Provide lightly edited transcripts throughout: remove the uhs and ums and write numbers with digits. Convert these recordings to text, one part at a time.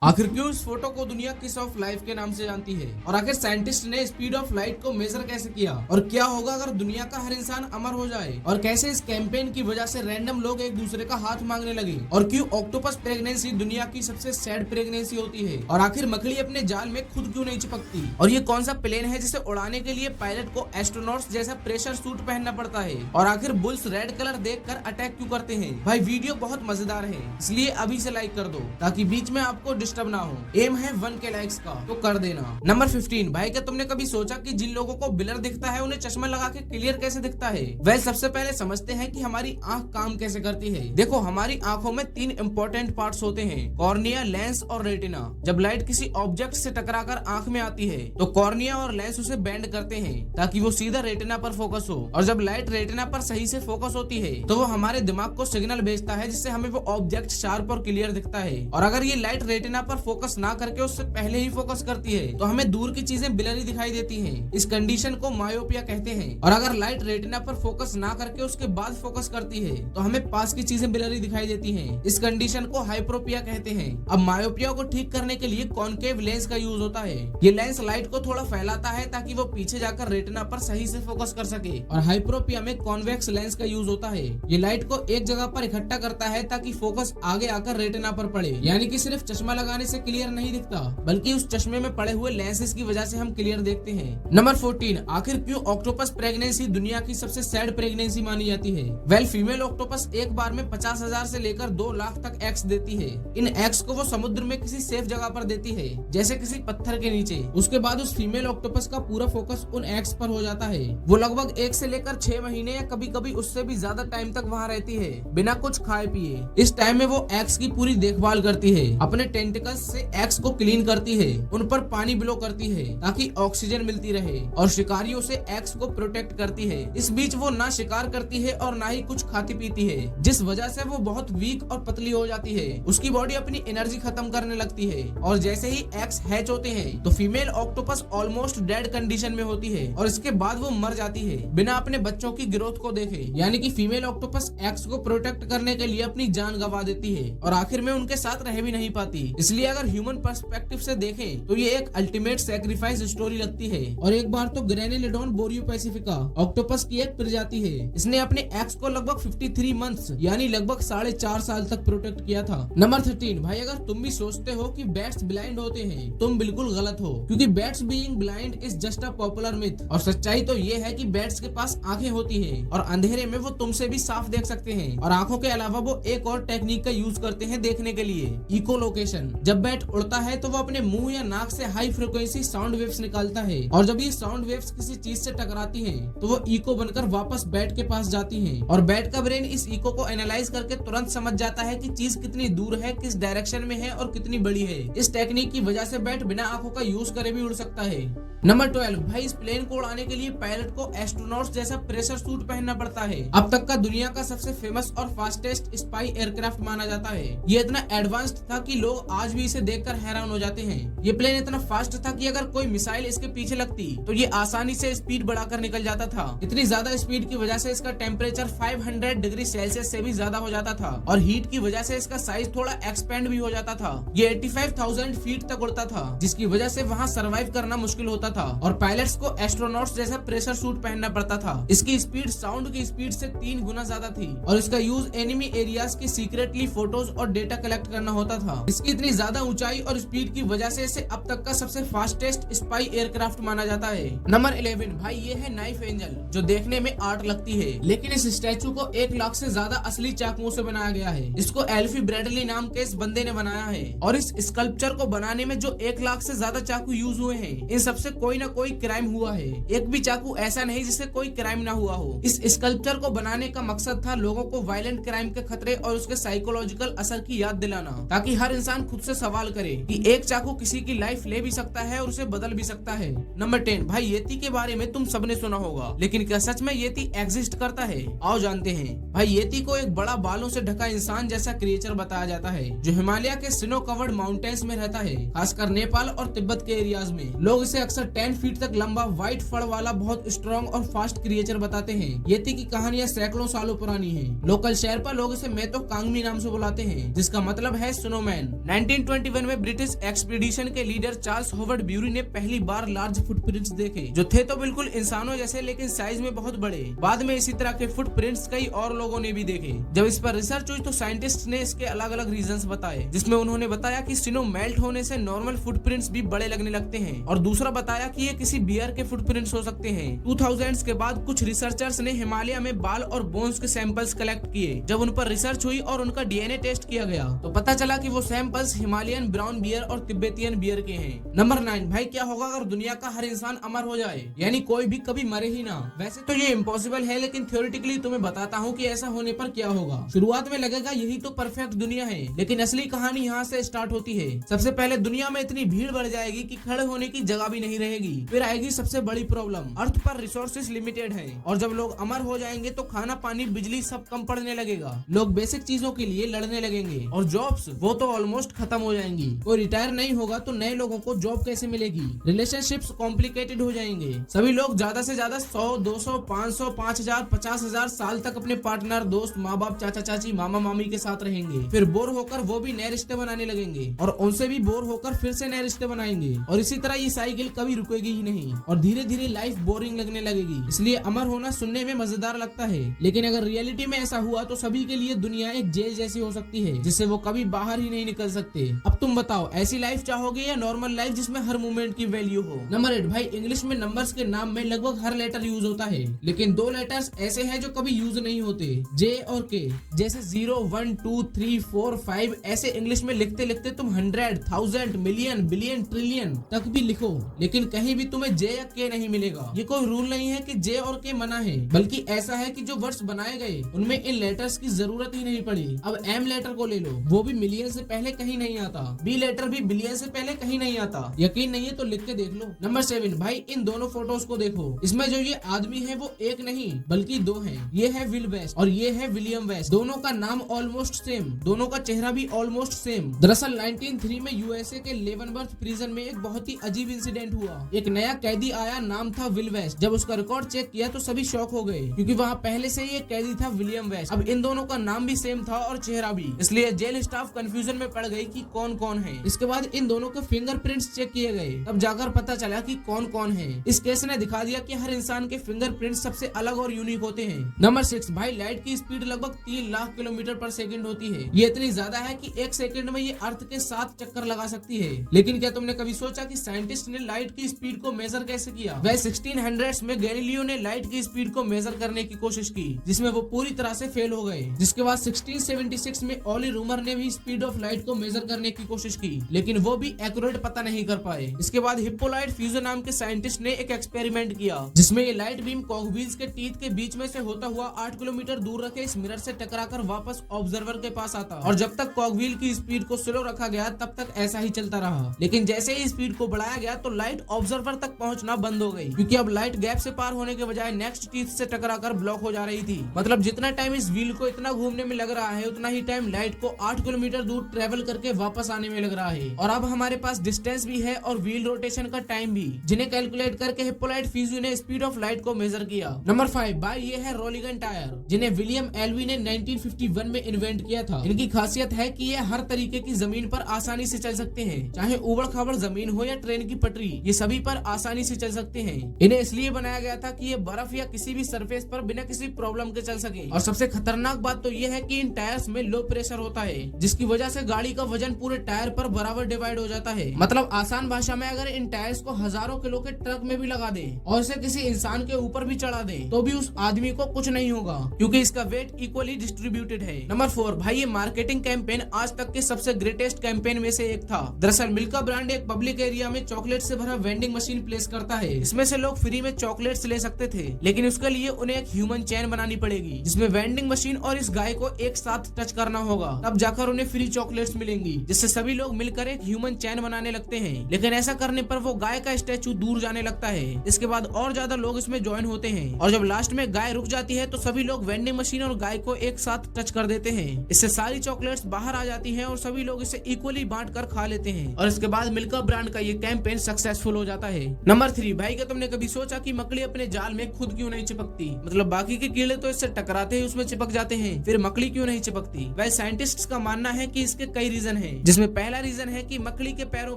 आखिर क्यों इस फोटो को दुनिया किस ऑफ लाइफ के नाम से जानती है, और आखिर साइंटिस्ट ने स्पीड ऑफ लाइट को मेजर कैसे किया, और क्या होगा अगर दुनिया का हर इंसान अमर हो जाए, और कैसे इस कैंपेन की वजह से रैंडम लोग एक दूसरे का हाथ मांगने लगे, और क्यों ऑक्टोपस प्रेगनेंसी दुनिया की सबसे सैड प्रेगनेंसी होती है, और आखिर मकड़ी अपने जाल में खुद क्यों नहीं चिपकती, और ये कौन सा प्लेन है जिसे उड़ाने के लिए पायलट को एस्ट्रोनॉट्स जैसा प्रेशर सूट पहनना पड़ता है, और आखिर बुल्स रेड कलर देखकर अटैक क्यों करते हैं। भाई वीडियो बहुत मजेदार है, इसलिए अभी से लाइक कर दो ताकि बीच में आपको डिस्टर्ब ना हो। एम है 1K लाइक्स का, तो कर देना। नंबर 15, भाई क्या तुमने कभी सोचा कि जिन लोगों को ब्लर दिखता है उन्हें चश्मा लगा के क्लियर कैसे दिखता है। वेल सबसे पहले समझते हैं कि हमारी आंख काम कैसे करती है। देखो हमारी आंखों में 3 इंपॉर्टेंट पार्ट्स होते हैं, कॉर्निया, लेंस और रेटिना। जब लाइट किसी ऑब्जेक्ट से टकराकर आंख में आती है तो कॉर्निया और लेंस उसे बेंड करते हैं ताकि वो सीधा रेटिना पर फोकस हो, और जब लाइट रेटिना पर सही से फोकस होती है तो वो हमारे दिमाग को सिग्नल भेजता है जिससे हमें वो ऑब्जेक्ट शार्प और क्लियर दिखता है। और अगर ये लाइट रेटिना पर फोकस ना करके उससे पहले ही फोकस करती है तो हमें दूर की चीजें ब्लरी दिखाई देती हैं। इस कंडीशन को मायोपिया कहते हैं। और अगर लाइट रेटिना पर फोकस ना करके उसके बाद फोकस करती है तो हमें पास की चीजें ब्लरी दिखाई देती हैं। इस कंडीशन को हाइप्रोपिया कहते हैं। अब मायोपिया को ठीक करने के लिए कॉनकेव लेंस का यूज होता है। ये लेंस लाइट को थोड़ा फैलाता है ताकि वो पीछे जाकर रेटिना पर सही से फोकस कर सके, और हाइप्रोपिया में कॉन्वेक्स लेंस का यूज होता है। ये लाइट को एक जगह पर इकट्ठा करता है ताकि फोकस आगे आकर रेटिना पर पड़े, यानी कि सिर्फ चश्मा लगाने से क्लियर नहीं दिखता बल्कि उस चश्मे में पड़े हुए लेंसेज की वजह से हम क्लियर देखते हैं। नंबर 14, आखिर क्यों ऑक्टोपस प्रेगनेंसी दुनिया की सबसे सैड प्रेगनेंसी मानी जाती है। वेल फीमेल ऑक्टोपस एक बार में 50,000 से लेकर 2 लाख तक एग्स देती है। इन एग्स को वो समुद्र में किसी सेफ जगह पर देती है, जैसे किसी पत्थर के नीचे। उसके बाद उस फीमेल ऑक्टोपस का पूरा फोकस उन एग्स पर हो जाता है। वो लगभग 1 से लेकर 6 महीने या कभी कभी उससे भी ज्यादा टाइम तक वहाँ रहती है बिना कुछ खाए पिए। इस टाइम में वो एग्स की पूरी देखभाल करती है, अपने टेंटिकल्स से एग्स को क्लीन करती है, उन पर पानी ब्लो करती है ताकि ऑक्सीजन मिलती रहे, और शिकारियों से एग्स को प्रोटेक्ट करती है। इस बीच वो ना शिकार करती है और ना ही कुछ खाती पीती है, जिस वजह से वो बहुत वीक और पतली हो जाती है। उसकी बॉडी अपनी एनर्जी खत्म करने लगती है, और जैसे ही एग्स हैच होते हैं तो female octopus almost dead condition में होती है, और इसके बाद वो मर जाती है बिना अपने बच्चों की ग्रोथ को देखे। यानी कि फीमेल ऑक्टोपस एग्स को प्रोटेक्ट करने के लिए अपनी जान गंवा देती है, और आखिर में उनके साथ रह भी नहीं पाती। इसलिए अगर ह्यूमन पर्सपेक्टिव से देखें तो ये एक अल्टीमेट सैक्रिफाइस स्टोरी लगती है। और एक बार तो ग्रेनेलेडोन बोरियो पैसिफिका ऑक्टोपस की एक प्रजाति है, इसने अपने एक्स को लगभग 53 मंथ्स यानी लगभग 4.5 साल तक प्रोटेक्ट किया था। नंबर 13, भाई अगर तुम भी सोचते हो कि बैट्स ब्लाइंड होते हैं तुम बिल्कुल गलत हो, क्योंकि bats being blind is just a popular myth. और सच्चाई तो ये है कि बैट्स के पास आंखें होती है और अंधेरे में वो तुमसे भी साफ देख सकते हैं, और आंखों के अलावा वो एक और टेक्निक का यूज करते हैं देखने के लिए, इकोलोकेशन। जब बैट उड़ता है तो वो अपने मुंह या नाक से हाई फ्रिक्वेंसी साउंड वेव्स निकालता है, और जब ये साउंड वेव्स किसी चीज से टकराती हैं तो वो इको बनकर वापस बैट के पास जाती हैं, और बैट का ब्रेन इस इको को एनालाइज करके तुरंत समझ जाता है कि चीज कितनी दूर है, किस डायरेक्शन में है और कितनी बड़ी है। इस टेक्निक की वजह से बैट बिना आंखों का यूज करे भी उड़ सकता है। नंबर 12, भाई इस प्लेन को उड़ाने के लिए पायलट को एस्ट्रोनॉट्स जैसा प्रेशर सूट पहनना पड़ता है। अब तक का दुनिया का सबसे फेमस और फास्टेस्ट स्पाई एयरक्राफ्ट माना जाता है। ये इतना एडवांस्ड था कि लोग आज भी इसे देखकर हैरान हो जाते हैं। ये प्लेन इतना फास्ट था कि अगर कोई मिसाइल इसके पीछे लगती तो ये आसानी से स्पीड बढ़ाकर निकल जाता था। इतनी ज्यादा स्पीड की वजह से इसका टेम्परेचर 500 डिग्री सेल्सियस से भी ज्यादा हो जाता था, और हीट की वजह से इसका साइज थोड़ा एक्सपेंड भी हो जाता था। ये 85,000 फीट तक उड़ता था, जिसकी वजह से वहाँ सर्वाइव करना मुश्किल होता था, और पायलट्स को एस्ट्रोनॉट्स जैसा प्रेशर सूट पहनना पड़ता था। इसकी स्पीड साउंड की स्पीड से 3 गुना ज्यादा थी, और इसका यूज एनिमी एरियाज की सीक्रेटली फोटोज और डेटा कलेक्ट करना होता था। इसकी इतनी ज्यादा ऊंचाई और स्पीड की वजह से इसे अब तक का सबसे फास्टेस्ट स्पाई एयरक्राफ्ट माना जाता है। नंबर 11, भाई ये है नाइफ एंजल, जो देखने में आर्ट लगती है, लेकिन इस स्टैचू को 1 लाख से ज्यादा असली चाकुओं से बनाया गया है। इसको एल्फी ब्रैडली नाम के इस बंदे ने बनाया है, और इस स्कल्पचर को बनाने में जो 1 लाख से ज्यादा चाकू यूज हुए हैं, इन सबसे कोई ना कोई क्राइम हुआ है। एक भी चाकू ऐसा नहीं जिससे कोई क्राइम ना हुआ हो। इस स्कल्पचर को बनाने का मकसद था लोगों को वायलेंट क्राइम के खतरे और उसके साइकोलॉजिकल असर की याद दिलाना, ताकि हर इंसान खुद से सवाल करे कि एक चाकू किसी की लाइफ ले भी सकता है और उसे बदल भी सकता है। नंबर 10, भाई येती के बारे में तुम सबने सुना होगा, लेकिन क्या सच में येती एग्जिस्ट करता है? आओ जानते हैं। भाई येती को एक बड़ा बालों से ढका इंसान जैसा क्रिएचर बताया जाता है, जो हिमालय के स्नो कवर्ड माउंटेन्स में रहता है, खासकर नेपाल और तिब्बत के एरियाज में। लोग इसे अक्सर 10 फीट तक लंबा व्हाइट फड़ वाला बहुत स्ट्रॉन्ग और फास्ट क्रिएचर बताते हैं। येती की कहानियां सैकड़ों सालों पुरानी है। लोकल शेरपा लोग इसे मेतो कांगमी नाम से बुलाते हैं, जिसका मतलब है स्नोमैन। 1921 में ब्रिटिश एक्सपीडिशन के लीडर चार्ल्स होवर्ड ब्यूरी ने पहली बार लार्ज फुटप्रिंट्स देखे, जो थे तो बिल्कुल इंसानों जैसे लेकिन साइज में बहुत बड़े। बाद में इसी तरह के फुटप्रिंट्स कई और लोगों ने भी देखे। जब इस पर रिसर्च हुई तो साइंटिस्ट ने इसके अलग अलग रीजंस बताए, जिसमें उन्होंने बताया कि स्नो मेल्ट होने से नॉर्मल फुटप्रिंट्स भी बड़े लगने लगते हैं, और दूसरा बताया कि ये किसी बियर के फुटप्रिंट्स हो सकते हैं। 2000s के बाद कुछ रिसर्चर्स ने हिमालय में बाल और बोन्स के सैंपल्स कलेक्ट किए। जब उन पर रिसर्च हुई और उनका डीएनए टेस्ट किया गया तो पता चला कि वो सैंपल्स हिमालयन ब्राउन बियर और तिब्बतियन बियर के हैं। नंबर 9, भाई क्या होगा अगर दुनिया का हर इंसान अमर हो जाए, यानी कोई भी कभी मरे ही ना। वैसे तो ये इम्पॉसिबल है, लेकिन थ्योरेटिकली तुम्हें बताता हूँ कि ऐसा होने पर क्या होगा। शुरुआत में लगेगा यही तो परफेक्ट दुनिया है, लेकिन असली कहानी यहाँ से स्टार्ट होती है। सबसे पहले दुनिया में इतनी भीड़ बढ़ जाएगी कि खड़े होने की जगह भी नहीं रहेगी। फिर आएगी सबसे बड़ी प्रॉब्लम, अर्थ पर रिसोर्सेज लिमिटेड है, और जब लोग अमर हो जाएंगे तो खाना पानी बिजली सब कम पड़ने लगेगा। लोग बेसिक चीजों के लिए लड़ने लगेंगे, और जॉब्स वो तो ऑलमोस्ट खत्म हो जाएंगी। कोई रिटायर नहीं होगा तो नए लोगों को जॉब कैसे मिलेगी। रिलेशनशिप्स कॉम्प्लिकेटेड हो जाएंगे। सभी लोग ज्यादा से ज्यादा 100, 200, 500, 5000, 50,000 साल तक अपने पार्टनर, दोस्त, माँ बाप, चाचा चाची, मामा मामी के साथ रहेंगे। फिर बोर होकर वो भी नए रिश्ते बनाने लगेंगे, और उनसे भी बोर होकर फिर से नए रिश्ते बनाएंगे, और इसी तरह ये साइकिल कभी रुकेगी ही नहीं, और धीरे धीरे लाइफ बोरिंग लगने लगेगी। इसलिए अमर होना सुनने में मजेदार लगता है, लेकिन अगर रियलिटी में ऐसा हुआ तो सभी के लिए दुनिया एक जेल जैसी हो सकती है, जिससे वो कभी बाहर ही नहीं निकल सकते। अब तुम बताओ, ऐसी लाइफ चाहोगे या नॉर्मल लाइफ जिसमें हर मोमेंट की वैल्यू हो। नंबर 8, भाई इंग्लिश में नंबर्स के नाम में लगभग हर लेटर यूज होता है, लेकिन 2 लेटर्स ऐसे हैं जो कभी यूज नहीं होते, जे और के। जैसे 0, 1, 2, 3, 4, 5 ऐसे इंग्लिश में लिखते लिखते तुम 100, 1000, मिलियन, बिलियन, ट्रिलियन तक भी लिखो, लेकिन कहीं भी तुम्हें जे या के नहीं मिलेगा। ये कोई रूल नहीं है कि जे और के मना है, बल्कि ऐसा है कि जो वर्ड्स बनाए गए उनमें इन लेटर्स की जरूरत ही नहीं पड़ी। अब एम लेटर को ले लो, वो भी मिलियन से पहले कहीं नहीं आता। बी लेटर भी बिलियन से पहले कहीं नहीं आता। यकीन नहीं है तो लिख के देख लो। नंबर 7, भाई इन दोनों फोटोज को देखो। इसमें जो ये आदमी है वो एक नहीं बल्कि 2 हैं। ये है विल वेस्ट और ये है विलियम वेस्ट। दोनों का नाम ऑलमोस्ट सेम, दोनों का चेहरा भी ऑलमोस्ट सेम। दरअसल 1903 में यूएसए के लेवनबर्थ प्रिजन में एक बहुत ही अजीब इंसिडेंट हुआ। एक नया कैदी आया, नाम था विल वेस्ट। जब उसका रिकॉर्ड चेक किया तो सभी शॉक हो गए, क्योंकि वहाँ पहले से ही एक कैदी था विलियम वेस्ट। अब इन दोनों का नाम भी सेम था और चेहरा भी, इसलिए जेल स्टाफ कंफ्यूजन में पड़ गई कि कौन कौन है। इसके बाद इन दोनों के फिंगरप्रिंट्स चेक किए गए, तब जाकर पता चला कि कौन कौन है। इस केस ने दिखा दिया कि हर इंसान के फिंगरप्रिंट सबसे अलग और यूनिक होते हैं। नंबर 6, भाई लाइट की स्पीड लगभग 3 लाख किलोमीटर पर सेकंड होती है। ये इतनी ज्यादा है कि 1 सेकंड में ये अर्थ के 7 चक्कर लगा सकती है। लेकिन क्या तुमने कभी सोचा कि साइंटिस्ट ने लाइट की स्पीड को मेजर कैसे किया? वह 1600s में गैलीलियो ने लाइट की स्पीड को मेजर करने की कोशिश की, जिसमें वो पूरी तरह से फेल हो गए। जिसके बाद 1676 में ओली रूमर ने भी स्पीड ऑफ लाइट को मेजर करने की कोशिश की, लेकिन वो भी एक्यूरेट पता नहीं कर पाए। इसके बाद हिप्पोलाइट फ्यूजन नाम के साइंटिस्ट ने एक एक्सपेरिमेंट किया, जिसमें ये लाइट बीम कॉकव्हील्स के टीथ के बीच में से होता हुआ 8 किलोमीटर दूर रखे इस मिरर से टकराकर वापस ऑब्जर्वर के पास आता, और जब तक कॉकव्हील की स्पीड को स्लो रखा गया तब तक ऐसा ही चलता रहा। लेकिन जैसे ही स्पीड को बढ़ाया गया तो लाइट ऑब्जर्वर तक पहुंचना बंद हो गई, क्योंकि अब लाइट गैप से पार होने के बजाय नेक्स्ट टीथ से टकराकर ब्लॉक हो जा रही थी। मतलब जितना टाइम इस व्हील को इतना घूमने में लग रहा है, उतना ही टाइम लाइट को 8 किलोमीटर दूर ट्रेवल करके वापस आने में लग रहा है। और अब हमारे पास डिस्टेंस भी है और व्हील रोटेशन का टाइम भी, जिन्हें कैलकुलेट करके हिप्पोलाइट फ्यूजन ने स्पीड ऑफ लाइट को मेजर किया। नंबर 5, भाई ये है रोलिगन टायर, जिन्हें विलियम एल्वी ने 1951 में इन्वेंट किया था। इनकी खासियत है कि ये हर तरीके की जमीन पर आसानी से चल सकते हैं, चाहे उबड़ खाबड़ जमीन हो या ट्रेन की पटरी, ये सभी पर आसानी से चल सकते हैं। इन्हें इसलिए बनाया गया था कि ये बर्फ या किसी भी सरफेस पर बिना किसी प्रॉब्लम के चल सके। और सबसे खतरनाक बात तो ये है कि इन टायर्स में लो प्रेशर होता है, जिसकी वजह से गाड़ी का वजन पूरे टायर पर बराबर डिवाइड हो जाता है। मतलब आसान भाषा में अगर इन टायर्स को हजारों किलो के ट्रक में भी लगा दे और इसे किसी इंसान के ऊपर भी चढ़ा दे तो भी उस आदमी को कुछ नहीं होगा, क्योंकि इसका वेट इक्वली डिस्ट्रीब्यूटेड है। नंबर 4, भाई ये मार्केटिंग कैंपेन आज तक के सबसे ग्रेटेस्ट कैंपेन में से एक था। दरअसल मिल्का ब्रांड एक पब्लिक एरिया में चॉकलेट से भरा वेंडिंग मशीन प्लेस करता है। इसमें से लोग फ्री में चॉकलेट्स ले सकते थे, लेकिन उसके लिए उन्हें एक ह्यूमन चैन बनानी पड़ेगी, जिसमें वेंडिंग मशीन और इस गाय को एक साथ टच करना होगा, तब जाकर उन्हें फ्री चॉकलेट्स मिलेंगी, जिससे सभी लोग मिलकर एक ह्यूमन चैन बनाने लगते हैं। लेकिन ऐसा करने पर वो गाय का स्टैचू दूर जाने लगता है। इसके बाद और ज्यादा लोग इसमें ज्वाइन होते हैं, और जब लास्ट में गाय रुक जाती है तो सभी लोग वेंडिंग मशीन और गाय को एक साथ टच कर देते हैं। इससे सारी चॉकलेट्स बाहर आ जाती हैं और सभी लोग इसे इक्वली बांट कर खा लेते हैं, और इसके बाद मिल्का ब्रांड का ये कैंपेन सक्सेसफुल हो जाता है। नंबर 3, भाई क्या तुमने कभी सोचा कि मकड़ी अपने जाल में खुद क्यों नहीं चिपकती? मतलब बाकी के कीड़े तो इससे टकराते ही उसमें चिपक जाते हैं, फिर मकड़ी क्यों नहीं चिपकती? वह साइंटिस्ट्स का मानना है कि इसके कई रीजन है, जिसमें पहला रीजन है कि मकड़ी के पैरों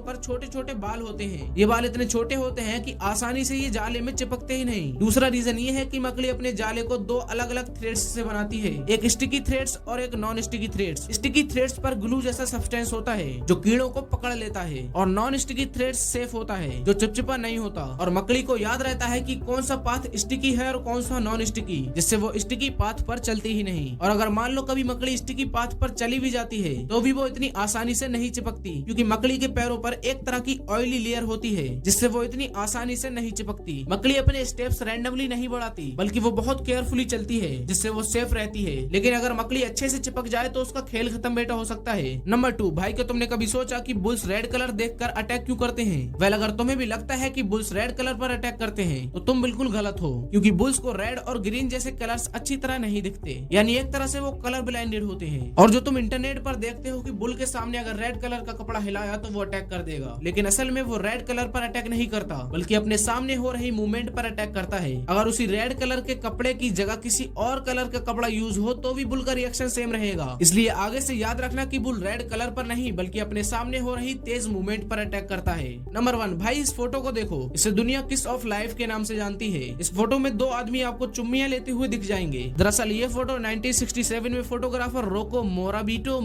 पर छोटे छोटे बाल होते हैं। ये बाल इतने छोटे होते हैं कि आसानी से ये जाले में चिपकते ही नहीं। दूसरा रीजन ये है कि मकड़ी अपने जाले को दो अलग अलग थ्रेड्स से बनाती है, एक स्टिकी थ्रेड्स और एक non sticky threads. Sticky threads पर ग्लू जैसा सब्सटेंस होता है जो कीड़ों को पकड़ लेता है, और नॉन स्टिकी थ्रेड्स सेफ होता है जो चिपचिपा नहीं होता, और मकड़ी को याद रहता है कि कौन सा पाथ स्टिकी है और कौन सा नॉन स्टिकी, जिससे वो स्टिकी पाथ पर चलती ही नहीं। और अगर मान लो कभी मकड़ी स्टिकी पाथ पर चली भी जाती है तो भी वो इतनी आसानी से नहीं चिपकती, क्योंकि मकड़ी के पैरों पर एक तरह की ऑयली लेयर होती है जिससे वो इतनी आसानी से नहीं चिपकती। मकड़ी अपने स्टेप्स रैंडमली नहीं बढ़ाती, बल्कि वो बहुत केयरफुली चलती है जिससे वो सेफ रहती है। लेकिन अगर मकड़ी अच्छे से चिपक जाए तो उसका खेल खत्म बेटा हो सकता है। नंबर 2, भाई क्या तुमने कभी सोचा कि बुल्स रेड कलर देखकर अटैक क्यों करते हैं? वेल, अगर तुम्हें भी लगता है कि बुल्स रेड कलर पर अटैक करते हैं तो तुम बिल्कुल गलत हो, क्योंकि बुल्स को रेड और ग्रीन जैसे कलर्स अच्छी तरह नहीं दिखते, यानी एक तरह से वो कलर ब्लाइंडेड होते हैं। और जो तुम इंटरनेट पर देखते हो कि बुल के सामने अगर रेड कलर का कपड़ा हिलाया तो वो अटैक कर देगा, लेकिन असल में वो रेड कलर पर अटैक नहीं करता, बल्कि अपने सामने हो रही मूवमेंट पर अटैक करता है। अगर उसी रेड कलर के कपड़े की जगह किसी और कलर का कपड़ा यूज हो तो भी बुल का रिएक्शन सेम रहेगा। इसलिए आगे से याद रखना कि बुल रेड कलर पर नहीं बल्कि अपने सामने हो रही तेज मूवमेंट पर अटैक करता है। नंबर 1, भाई इस फोटो को देखो, इसे दुनिया किस ऑफ लाइफ के नाम से जानती है। इस फोटो में दो आदमी आपको चुम्मियां लेते हुए दिख जाएंगे। दरअसल ये फोटो 1967 में फोटोग्राफर रोको मोराबिटो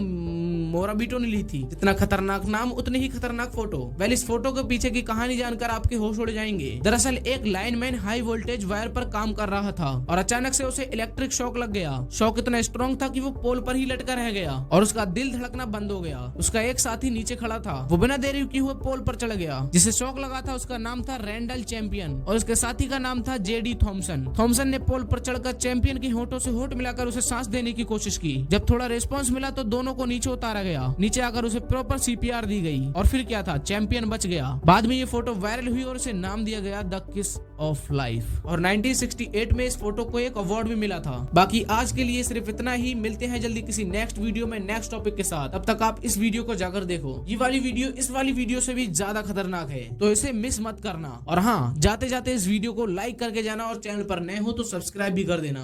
ने ली थी। जितना खतरनाक नाम उतनी ही खतरनाक फोटो। वेल, इस फोटो के पीछे की कहानी जानकर आपके होश उड़ जाएंगे। दरअसल एक लाइनमैन हाई वोल्टेज वायर पर काम कर रहा था और अचानक से उसे इलेक्ट्रिक शॉक लग गया। शॉक इतना स्ट्रॉन्ग था कि वो पोल पर ही लटका रह गया और उसका दिल धड़कना बंद हो गया। उसका एक साथी नीचे खड़ा था, वो बिना देरी किए हुए पोल पर चढ़ गया। जिसे शॉक लगा था उसका नाम था रैंडल चैंपियन और उसके साथी का नाम था जेडी थॉमसन। थॉमसन ने पोल पर चढ़कर चैंपियन की होठों से होठ मिलाकर उसे सांस देने की कोशिश की। जब थोड़ा रिस्पांस मिला तो दोनों को नीचे उतारा गया। नीचे आकर उसे प्रॉपर सीपीआर दी गई और फिर क्या था, चैंपियन बच गया। बाद में ये फोटो वायरल हुई और उसे नाम दिया गया द किस ऑफ लाइफ। और 1968 में इस फोटो को एक अवार्ड भी मिला था। बाकी आज के लिए सिर्फ इतना ही। मिलते हैं जल्दी किसी नेक्स्ट वीडियो में नेक्स्ट टॉपिक के साथ। तब तक आप इस वीडियो को जाकर देखो। ये वाली वीडियो इस वाली वीडियो से भी ज्यादा खतरनाक है, तो इसे मिस मत करना। और हाँ, जाते जाते इस वीडियो को लाइक करके जाना और चैनल पर नए हो तो सब्सक्राइब भी कर देना।